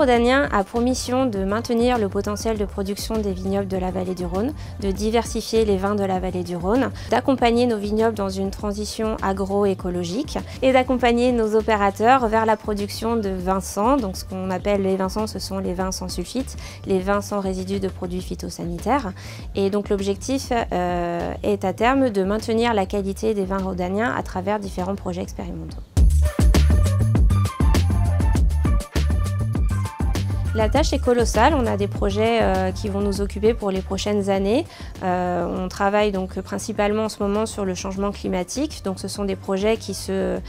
Rhodanien a pour mission de maintenir le potentiel de production des vignobles de la vallée du Rhône, de diversifier les vins de la vallée du Rhône, d'accompagner nos vignobles dans une transition agroécologique et d'accompagner nos opérateurs vers la production de vins sans. Donc ce qu'on appelle les vins sans, ce sont les vins sans sulfite, les vins sans résidus de produits phytosanitaires. Et donc l'objectif est à terme de maintenir la qualité des vins rhodaniens à travers différents projets expérimentaux. La tâche est colossale, on a des projets qui vont nous occuper pour les prochaines années. On travaille donc principalement en ce moment sur le changement climatique, donc ce sont des projets qui se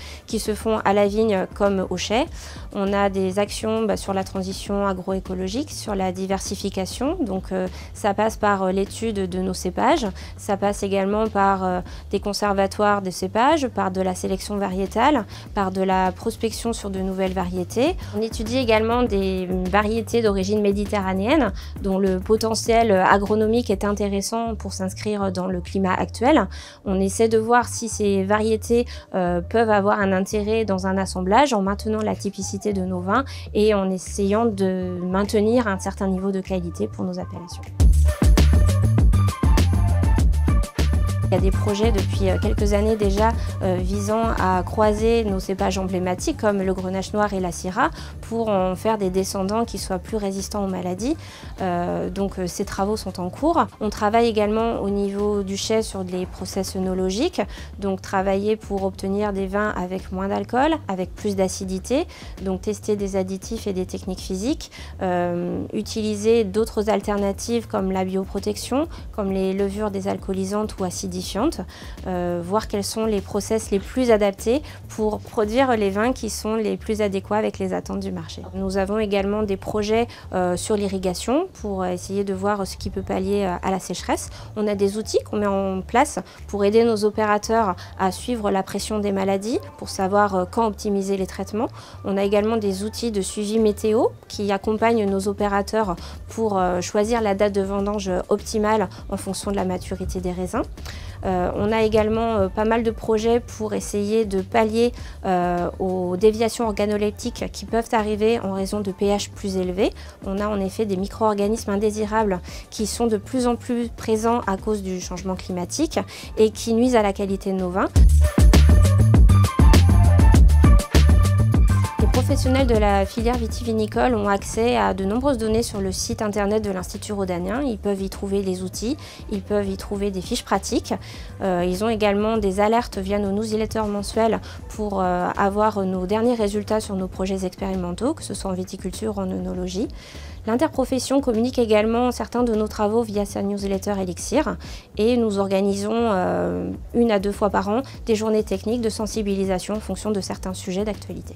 font à la vigne comme au chai. On a des actions sur la transition agroécologique, sur la diversification, donc ça passe par l'étude de nos cépages, ça passe également par des conservatoires de cépages, par de la sélection variétale, par de la prospection sur de nouvelles variétés. On étudie également des variétés d'origine méditerranéenne dont le potentiel agronomique est intéressant pour s'inscrire dans le climat actuel. On essaie de voir si ces variétés peuvent avoir un intérêt dans un assemblage en maintenant la typicité de nos vins et en essayant de maintenir un certain niveau de qualité pour nos appellations. Il y a des projets depuis quelques années déjà visant à croiser nos cépages emblématiques comme le grenache noir et la syrah pour en faire des descendants qui soient plus résistants aux maladies. Donc ces travaux sont en cours. On travaille également au niveau du chai sur des process œnologiques, donc travailler pour obtenir des vins avec moins d'alcool, avec plus d'acidité, donc tester des additifs et des techniques physiques, utiliser d'autres alternatives comme la bioprotection, comme les levures désalcoolisantes ou acidifiantes. Voir quels sont les process les plus adaptés pour produire les vins qui sont les plus adéquats avec les attentes du marché. Nous avons également des projets sur l'irrigation pour essayer de voir ce qui peut pallier à la sécheresse. On a des outils qu'on met en place pour aider nos opérateurs à suivre la pression des maladies, pour savoir quand optimiser les traitements. On a également des outils de suivi météo qui accompagnent nos opérateurs pour choisir la date de vendange optimale en fonction de la maturité des raisins. On a également pas mal de projets pour essayer de pallier aux déviations organoleptiques qui peuvent arriver en raison de pH plus élevés. On a en effet des micro-organismes indésirables qui sont de plus en plus présents à cause du changement climatique et qui nuisent à la qualité de nos vins. Les professionnels de la filière vitivinicole ont accès à de nombreuses données sur le site internet de l'Institut Rhodanien. Ils peuvent y trouver les outils, ils peuvent y trouver des fiches pratiques. Ils ont également des alertes via nos newsletters mensuels pour avoir nos derniers résultats sur nos projets expérimentaux, que ce soit en viticulture ou en œnologie. L'interprofession communique également certains de nos travaux via sa newsletter Elixir et nous organisons 1 à 2 fois par an des journées techniques de sensibilisation en fonction de certains sujets d'actualité.